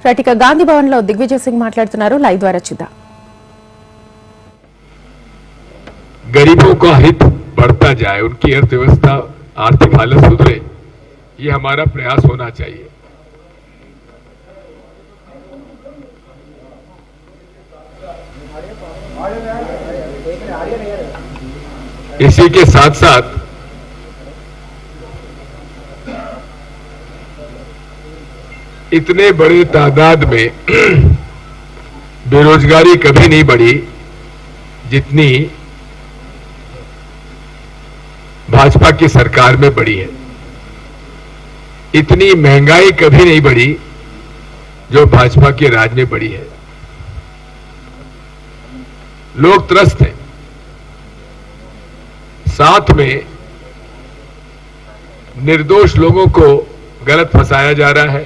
Right ఇక గాంధీ భవన్ లో దిగ్విజయ్ సింగ్ మాట్లాడుతున్నారు. లైవ్ ద్వారా చూద్దాం. गरीबों का हित बढ़ता जाए, उनकी अर्थव्यवस्था आर्थिक हालत सुधरे, ये हमारा प्रयास होना चाहिए। इसी के साथ साथ इतने बड़े तादाद में बेरोजगारी कभी नहीं बढ़ी जितनी भाजपा की सरकार में बढ़ी है। इतनी महंगाई कभी नहीं बढ़ी जो भाजपा के राज में बढ़ी है। लोग त्रस्त हैं। साथ में निर्दोष लोगों को गलत फंसाया जा रहा है।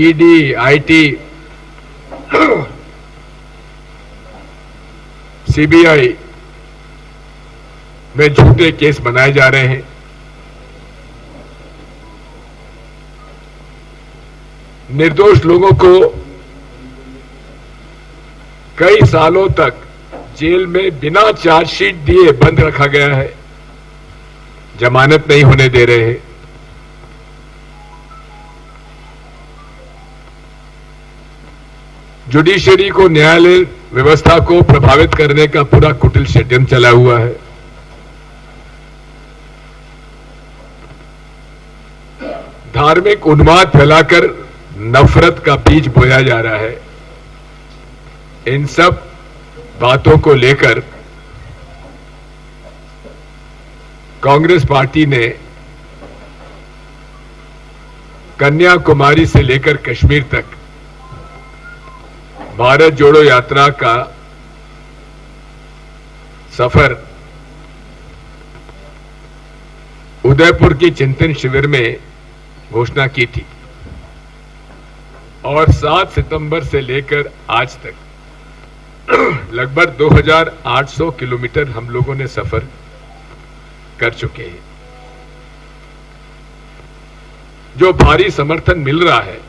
ईडी, आईटी, सीबीआई में झूठे केस बनाए जा रहे हैं। निर्दोष लोगों को कई सालों तक जेल में बिना चार्जशीट दिए बंद रखा गया है, जमानत नहीं होने दे रहे हैं। जुडिशरी को, न्यायालय व्यवस्था को प्रभावित करने का पूरा कुटिल षड्यंत्र चला हुआ है। धार्मिक उन्माद फैलाकर नफरत का बीज बोया जा रहा है। इन सब बातों को लेकर कांग्रेस पार्टी ने कन्याकुमारी से लेकर कश्मीर तक भारत जोड़ो यात्रा का सफर उदयपुर की चिंतन शिविर में घोषणा की थी और 7 सितंबर से लेकर आज तक लगभग 2800 किलोमीटर हम लोगों ने सफर कर चुके हैं। जो भारी समर्थन मिल रहा है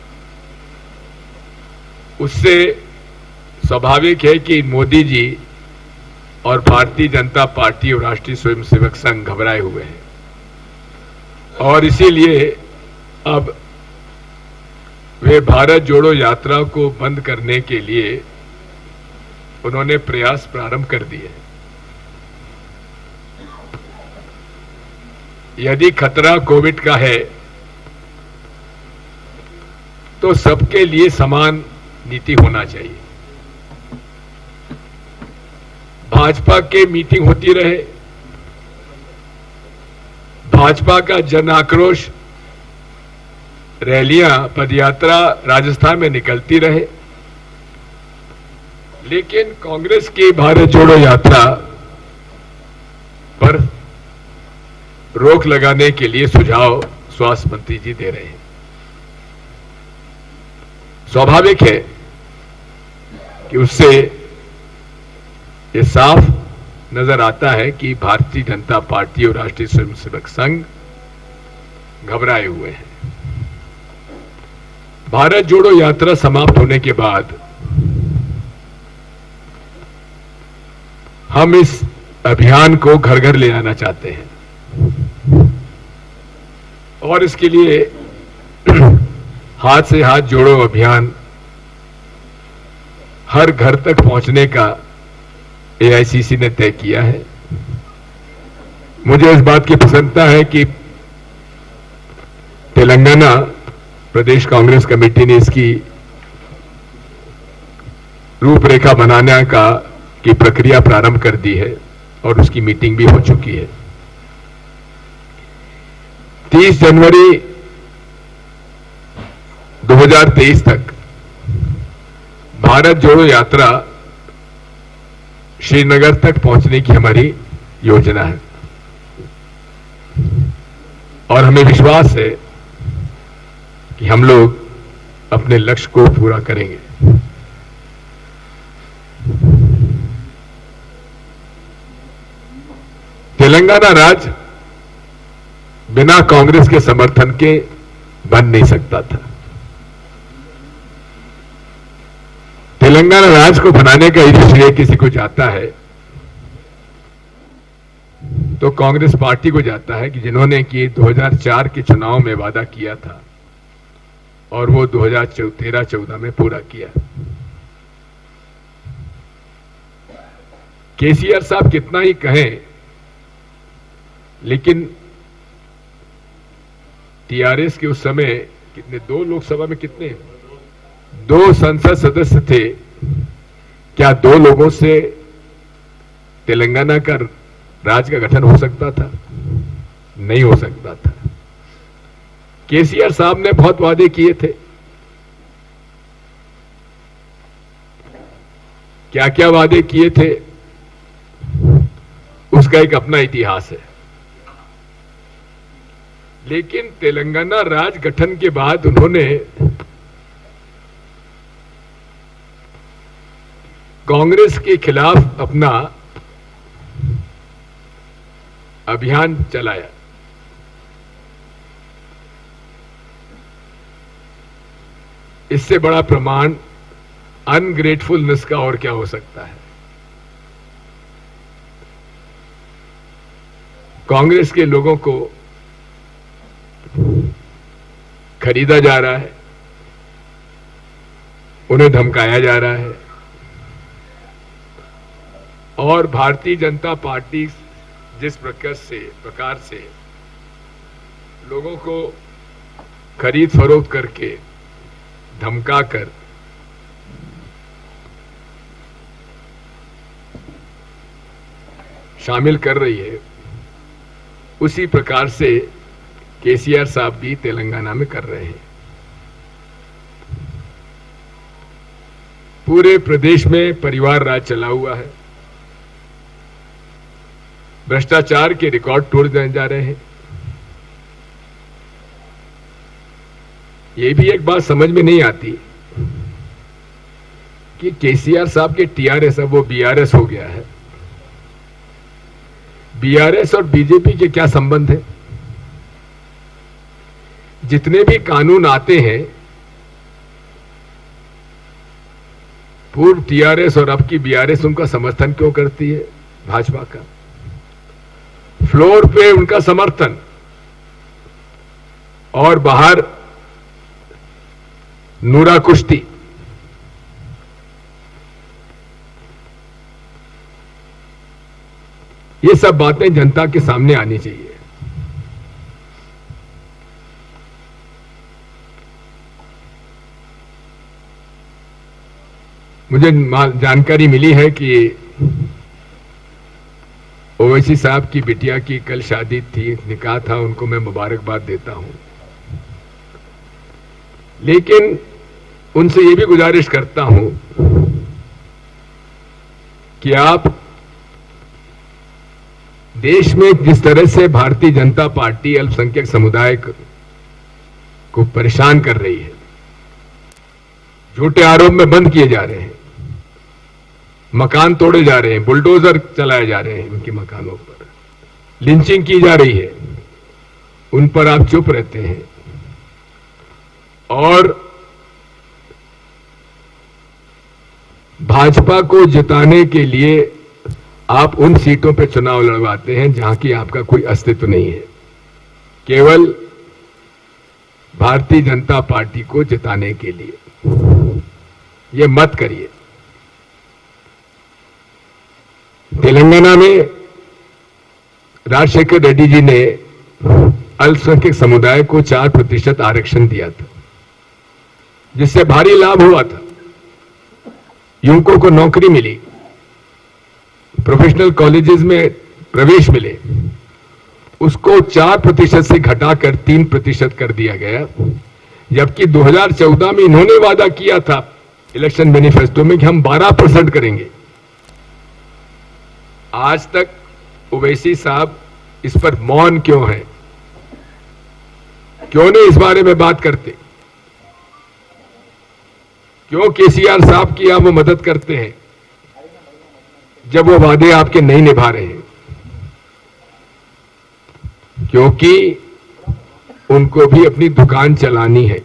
उससे स्वाभाविक है कि मोदी जी और भारतीय जनता पार्टी और राष्ट्रीय स्वयंसेवक संघ घबराए हुए हैं और इसीलिए अब वे भारत जोड़ो यात्रा को बंद करने के लिए उन्होंने प्रयास प्रारंभ कर दिए। यदि खतरा कोविड का है तो सबके लिए समान नीति होना चाहिए। भाजपा के मीटिंग होती रहे, भाजपा का जन आक्रोश, रैलियां, पदयात्रा राजस्थान में निकलती रहे, लेकिन कांग्रेस की भारत जोड़ो यात्रा पर रोक लगाने के लिए सुझाव स्वास्थ्य मंत्री जी दे रहे हैं। स्वाभाविक है कि उससे ये साफ नजर आता है कि भारतीय जनता पार्टी और राष्ट्रीय स्वयंसेवक संघ घबराए हुए हैं। भारत जोड़ो यात्रा समाप्त होने के बाद हम इस अभियान को घर घर ले आना चाहते हैं और इसके लिए हाथ से हाथ जोड़ो अभियान हर घर तक पहुंचने का एआईसीसी ने तय किया है। मुझे इस बात की प्रसन्नता है कि तेलंगाना प्रदेश कांग्रेस कमेटी ने इसकी रूपरेखा बनाने की प्रक्रिया प्रारंभ कर दी है और उसकी मीटिंग भी हो चुकी है। 30 जनवरी 2023 तक भारत जोड़ो यात्रा श्रीनगर तक पहुंचने की हमारी योजना है और हमें विश्वास है कि हम लोग अपने लक्ष्य को पूरा करेंगे। तेलंगाना राज्य बिना कांग्रेस के समर्थन के बन नहीं सकता था। तेलंगाना राज्य को बनाने का यदि श्रेय किसी को जाता है तो कांग्रेस पार्टी को जाता है कि जिन्होंने कि 2004 के चुनाव में वादा किया था और वो 2013-14 में पूरा किया। केसीआर साहब कितना ही कहें, लेकिन टीआरएस के उस समय कितने, 2 लोकसभा में कितने, 2 संसद सदस्य थे। क्या 2 लोगों से तेलंगाना का राज्य का गठन हो सकता था? नहीं हो सकता था। केसीआर साहब ने बहुत वादे किए थे। क्या क्या वादे किए थे उसका एक अपना इतिहास है। लेकिन तेलंगाना राज्य गठन के बाद उन्होंने कांग्रेस के खिलाफ अपना अभियान चलाया। इससे बड़ा प्रमाण अनग्रेटफुलनेस का और क्या हो सकता है। कांग्रेस के लोगों को खरीदा जा रहा है, उन्हें धमकाया जा रहा है और भारतीय जनता पार्टी जिस प्रकार से लोगों को खरीद फरोख्त करके धमकाकर शामिल कर रही है, उसी प्रकार से केसीआर साहब भी तेलंगाना में कर रहे हैं। पूरे प्रदेश में परिवार राज चला हुआ है। भ्रष्टाचार के रिकॉर्ड तोड़ जा रहे हैं। ये भी एक बात समझ में नहीं आती कि केसीआर साहब के टीआरएस अब वो बीआरएस हो गया है। बीआरएस और बीजेपी के क्या संबंध है? जितने भी कानून आते हैं, पूर्व टीआरएस और अब की बीआरएस उनका समर्थन क्यों करती है? भाजपा का फ्लोर पे उनका समर्थन और बाहर नूरा कुश्ती। ये सब बातें जनता के सामने आनी चाहिए। मुझे जानकारी मिली है कि ओवैसी साहब की बिटिया की कल शादी थी, निकाह था, उनको मैं मुबारकबाद देता हूं। लेकिन उनसे ये भी गुजारिश करता हूं कि आप देश में जिस तरह से भारतीय जनता पार्टी अल्पसंख्यक समुदाय को परेशान कर रही है, झूठे आरोप में बंद किए जा रहे हैं, मकान तोड़े जा रहे हैं, बुलडोजर चलाए जा रहे हैं, उनके मकानों पर लिंचिंग की जा रही है, उन पर आप चुप रहते हैं और भाजपा को जिताने के लिए आप उन सीटों पर चुनाव लड़वाते हैं जहां की आपका कोई अस्तित्व नहीं है, केवल भारतीय जनता पार्टी को जिताने के लिए। ये मत करिए। तेलंगाना में राजशेखर रेड्डी जी ने अल्पसंख्यक समुदाय को 4% आरक्षण दिया था, जिससे भारी लाभ हुआ था। युवकों को नौकरी मिली, प्रोफेशनल कॉलेजेस में प्रवेश मिले। उसको 4% से घटाकर 3% कर दिया गया, जबकि 2014 में इन्होंने वादा किया था इलेक्शन मैनिफेस्टो में कि हम 12% करेंगे। आज तक ओवैसी साहब इस पर मौन क्यों है? क्यों नहीं इस बारे में बात करते? क्यों केसीआर साहब की आप मदद करते हैं जब वो वादे आपके नहीं निभा रहे हैं? क्योंकि उनको भी अपनी दुकान चलानी है।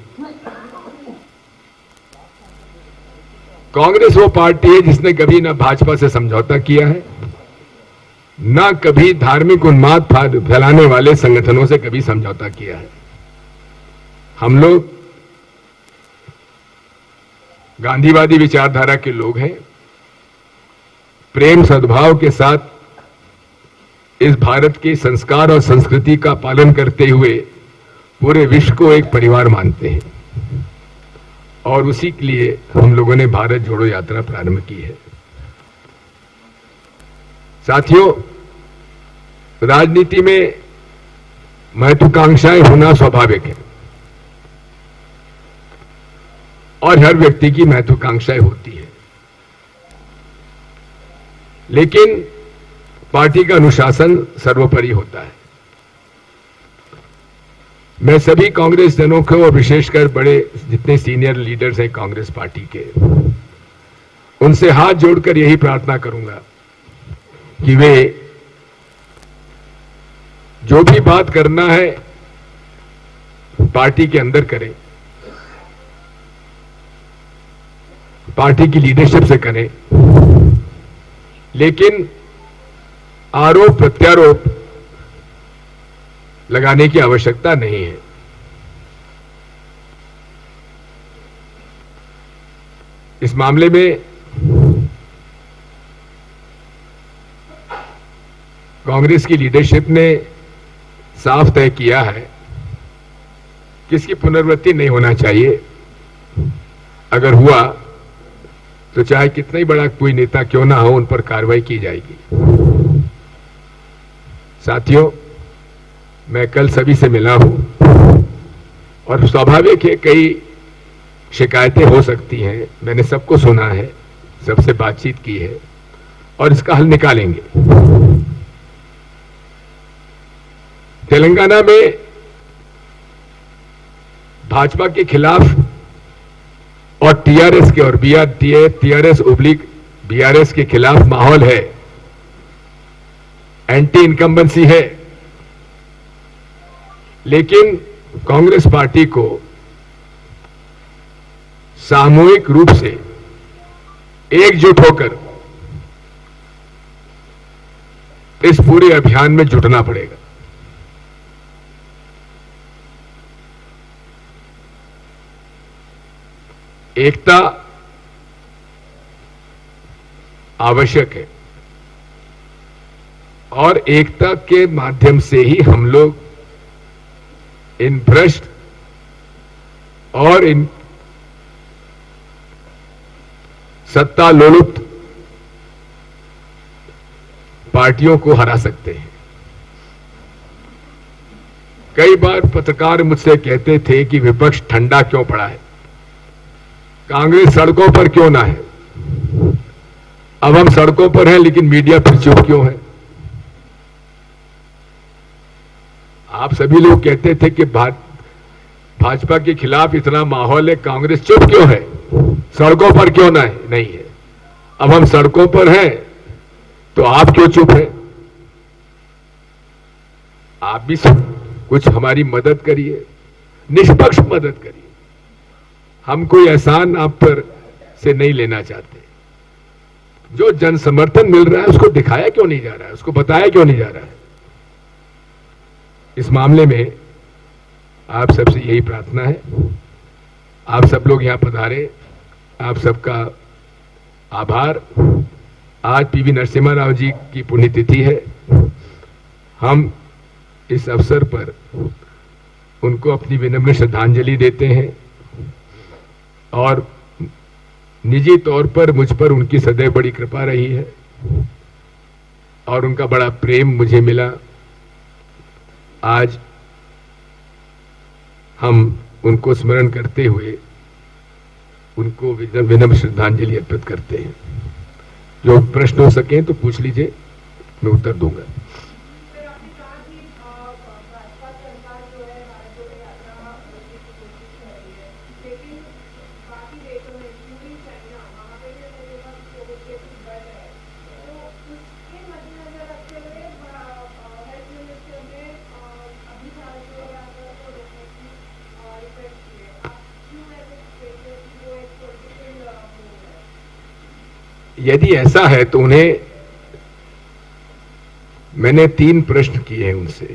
कांग्रेस वो पार्टी है जिसने कभी ना भाजपा से समझौता किया है, ना कभी धार्मिक उन्माद फैलाने वाले संगठनों से कभी समझौता किया है। हम लोग गांधीवादी विचारधारा के लोग हैं। प्रेम सद्भाव के साथ इस भारत के संस्कार और संस्कृति का पालन करते हुए पूरे विश्व को एक परिवार मानते हैं, और उसी के लिए हम लोगों ने भारत जोड़ो यात्रा प्रारंभ की है। साथियों, राजनीति में महत्वाकांक्षाएं होना स्वाभाविक है और हर व्यक्ति की महत्वाकांक्षाएं होती है, लेकिन पार्टी का अनुशासन सर्वोपरि होता है। मैं सभी कांग्रेस जनों को और विशेषकर बड़े जितने सीनियर लीडर्स हैं कांग्रेस पार्टी के, उनसे हाथ जोड़कर यही प्रार्थना करूंगा कि वे जो भी बात करना है पार्टी के अंदर करें, पार्टी की लीडरशिप से करें, लेकिन आरोप प्रत्यारोप लगाने की आवश्यकता नहीं है। इस मामले में कांग्रेस की लीडरशिप ने साफ तय किया है कि इसकी पुनरावृत्ति नहीं होना चाहिए। अगर हुआ तो चाहे कितना ही बड़ा कोई नेता क्यों ना हो, उन पर कार्रवाई की जाएगी। साथियों, मैं कल सभी से मिला हूं और स्वाभाविक है कई शिकायतें हो सकती हैं। मैंने सबको सुना है, सबसे बातचीत की है और इसका हल निकालेंगे। तेलंगाना में भाजपा के खिलाफ और टीआरएस के और टीआरएस ओब्लिक बीआरएस के खिलाफ माहौल है, एंटी इनकम्बेंसी है, लेकिन कांग्रेस पार्टी को सामूहिक रूप से एकजुट होकर इस पूरे अभियान में जुटना पड़ेगा। एकता आवश्यक है और एकता के माध्यम से ही हम लोग इन भ्रष्ट और इन सत्ता लोलुप्त पार्टियों को हरा सकते हैं। कई बार पत्रकार मुझसे कहते थे कि विपक्ष ठंडा क्यों पड़ा है, कांग्रेस सड़कों पर क्यों ना है। अब हम सड़कों पर हैं लेकिन मीडिया फिर चुप क्यों है। आप सभी लोग कहते थे कि भाजपा के खिलाफ इतना माहौल है, कांग्रेस चुप क्यों है, सड़कों पर क्यों ना है। नहीं है, अब हम सड़कों पर हैं तो आप क्यों चुप हैं। आप भी कुछ हमारी मदद करिए, निष्पक्ष मदद करिए। हम कोई एहसान आप पर से नहीं लेना चाहते। जो जन समर्थन मिल रहा है उसको दिखाया क्यों नहीं जा रहा है, उसको बताया क्यों नहीं जा रहा है। इस मामले में आप सबसे यही प्रार्थना है। आप सब लोग यहां पधारे, आप सबका आभार। आज पीवी नरसिम्हा राव जी की पुण्यतिथि है। हम इस अवसर पर उनको अपनी विनम्र श्रद्धांजलि देते हैं और निजी तौर पर मुझ पर उनकी सदैव बड़ी कृपा रही है और उनका बड़ा प्रेम मुझे मिला। आज हम उनको स्मरण करते हुए उनको विनम्र श्रद्धांजलि अर्पित करते हैं। जो प्रश्न हो सके तो पूछ लीजिए, मैं उत्तर दूंगा। यदि ऐसा है तो उन्हें मैंने 3 प्रश्न किए हैं उनसे।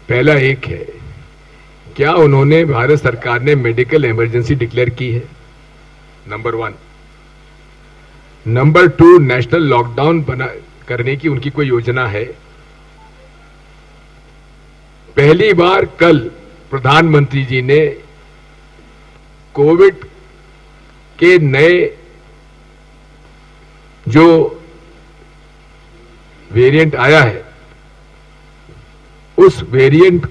पहला एक है, क्या उन्होंने, भारत सरकार ने मेडिकल इमरजेंसी डिक्लेयर की है? नंबर 1। नंबर 2, नेशनल लॉकडाउन करने की उनकी कोई योजना है? पहली बार कल प्रधानमंत्री जी ने कोविड के नए जो वेरिएंट आया है उस वेरिएंट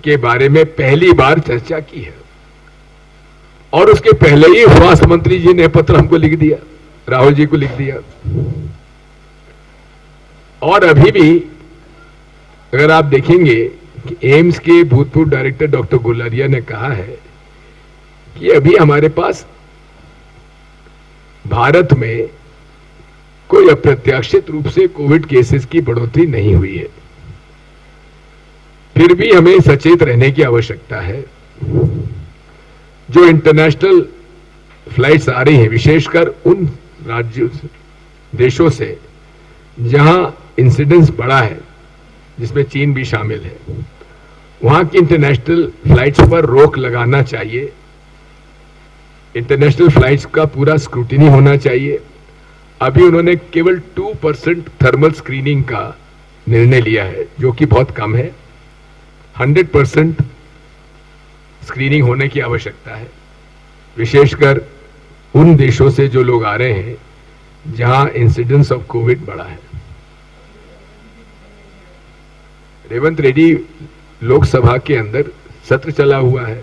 के बारे में पहली बार चर्चा की है, और उसके पहले ही स्वास्थ्य मंत्री जी ने पत्र हमको लिख दिया, राहुल जी को लिख दिया। और अभी भी अगर आप देखेंगे कि एम्स के भूतपूर्व डायरेक्टर डॉक्टर गुलारिया ने कहा है कि अभी हमारे पास भारत में कोई अप्रत्याशित रूप से कोविड केसेस की बढ़ोतरी नहीं हुई है। फिर भी हमें सचेत रहने की आवश्यकता है। जो इंटरनेशनल फ्लाइट्स आ रही हैं, विशेषकर उन राज्यों से, देशों से जहां इंसिडेंस बढ़ा है, जिसमें चीन भी शामिल है, वहां की इंटरनेशनल फ्लाइट्स पर रोक लगाना चाहिए। इंटरनेशनल फ्लाइट्स का पूरा स्क्रूटिनी होना चाहिए। अभी उन्होंने केवल 2% थर्मल स्क्रीनिंग का निर्णय लिया है, जो कि बहुत कम है। 100% स्क्रीनिंग होने की आवश्यकता है, विशेषकर उन देशों से जो लोग आ रहे हैं जहां इंसिडेंस ऑफ कोविड बढ़ा है। रेवंत रेड्डी लोकसभा के अंदर सत्र चला हुआ है,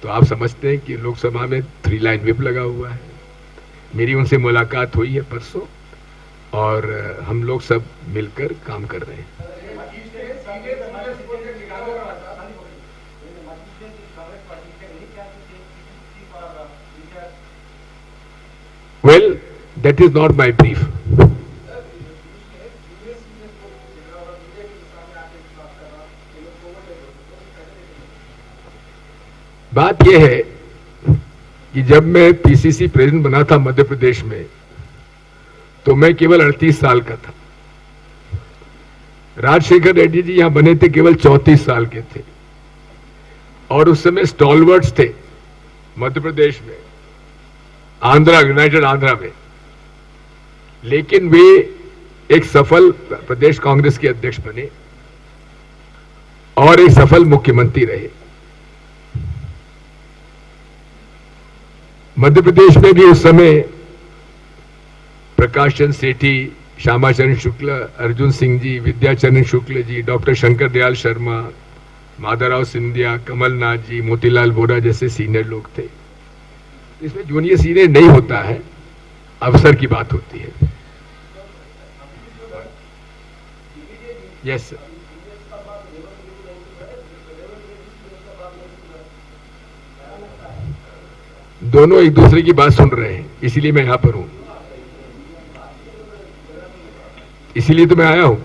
तो आप समझते हैं कि लोकसभा में 3 लाइन व्हिप लगा हुआ है। मेरी उनसे मुलाकात हुई है परसों, और हम लोग सब मिलकर काम कर रहे हैं। Well, that is not my brief. बात यह है कि जब मैं पीसीसी प्रेसिडेंट बना था मध्य प्रदेश में, तो मैं केवल 38 साल का था। राजशेखर रेड्डी जी यहां बने थे, केवल 34 साल के थे, और उस समय स्टॉलवर्ड्स थे मध्य प्रदेश में, आंध्रा, यूनाइटेड आंध्रा में। लेकिन वे एक सफल प्रदेश कांग्रेस के अध्यक्ष बने और एक सफल मुख्यमंत्री रहे। मध्य प्रदेश में भी उस समय प्रकाश चंद्र सेठी, श्यामाचरण शुक्ल, अर्जुन सिंह जी, विद्याचरण शुक्ल जी, डॉक्टर शंकर दयाल शर्मा, माधवराव सिंधिया, कमलनाथ जी, मोतीलाल वोरा जैसे सीनियर लोग थे। इसमें जूनियर सीनियर नहीं होता है, अवसर की बात होती है। Yes sir. दोनों एक दूसरे की बात सुन रहे हैं, इसीलिए मैं यहां पर हूं, इसीलिए तो मैं आया हूं।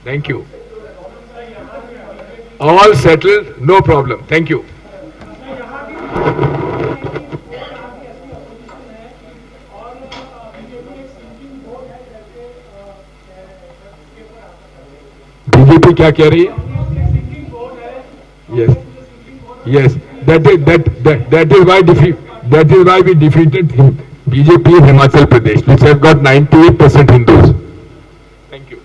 Thank you. All settled, no problem, thank you. BJP क्या कह रही है? Yes yes, that is why we defeated BJP in Himachal Pradesh, which have got 98% Hindus. Thank you.